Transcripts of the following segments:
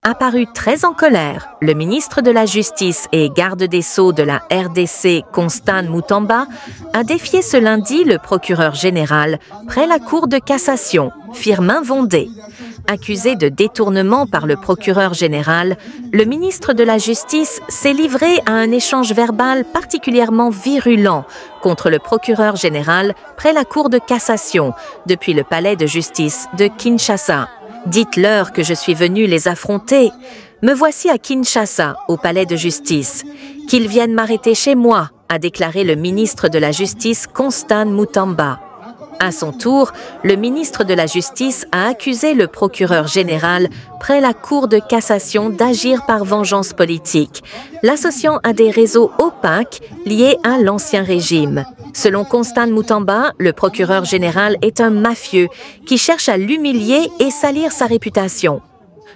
Apparu très en colère, le ministre de la Justice et garde des Sceaux de la RDC, Constant Mutamba, a défié ce lundi le procureur général près la Cour de cassation, Firmin Vondé. Accusé de détournement par le procureur général, le ministre de la Justice s'est livré à un échange verbal particulièrement virulent contre le procureur général près la Cour de cassation, depuis le palais de justice de Kinshasa. « Dites-leur que je suis venu les affronter. Me voici à Kinshasa, au palais de justice. Qu'ils viennent m'arrêter chez moi », a déclaré le ministre de la Justice Constant Mutamba. À son tour, le ministre de la Justice a accusé le procureur général près la Cour de cassation d'agir par vengeance politique, l'associant à des réseaux opaques liés à l'ancien régime. Selon Constant Mutamba, le procureur général est un mafieux qui cherche à l'humilier et salir sa réputation.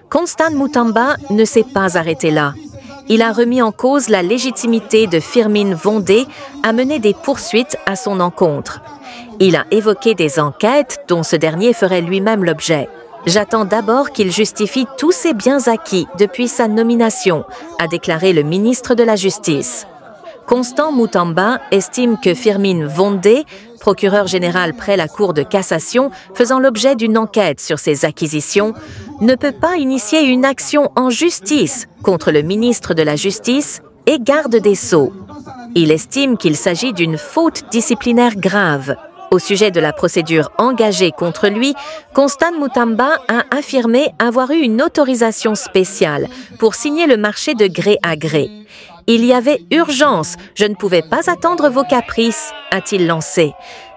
Constant Mutamba ne s'est pas arrêté là. Il a remis en cause la légitimité de Firmin Vondé à mener des poursuites à son encontre. Il a évoqué des enquêtes dont ce dernier ferait lui-même l'objet. « J'attends d'abord qu'il justifie tous ses biens acquis depuis sa nomination », a déclaré le ministre de la Justice. Constant Mutamba estime que Firmin Vondé, procureur général près la Cour de cassation faisant l'objet d'une enquête sur ses acquisitions, ne peut pas initier une action en justice contre le ministre de la Justice et garde des Sceaux. Il estime qu'il s'agit d'une faute disciplinaire grave. Au sujet de la procédure engagée contre lui, Constant Mutamba a affirmé avoir eu une autorisation spéciale pour signer le marché de gré à gré. « Il y avait urgence, je ne pouvais pas attendre vos caprices », a-t-il lancé.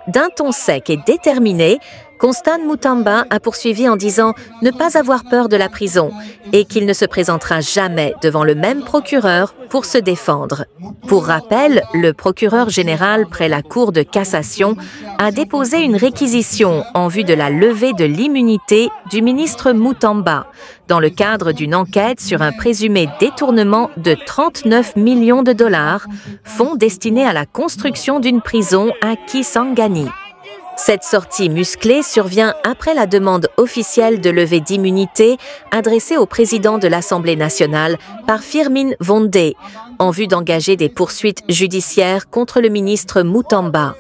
D'un ton sec et déterminé, Constant Mutamba a poursuivi en disant ne pas avoir peur de la prison et qu'il ne se présentera jamais devant le même procureur pour se défendre. Pour rappel, le procureur général près la Cour de cassation a déposé une réquisition en vue de la levée de l'immunité du ministre Mutamba dans le cadre d'une enquête sur un présumé détournement de 39 millions de dollars, fonds destinés à la construction d'une prison à Kisangani. Cette sortie musclée survient après la demande officielle de levée d'immunité adressée au président de l'Assemblée nationale par Firmin Vondé, en vue d'engager des poursuites judiciaires contre le ministre Mutamba.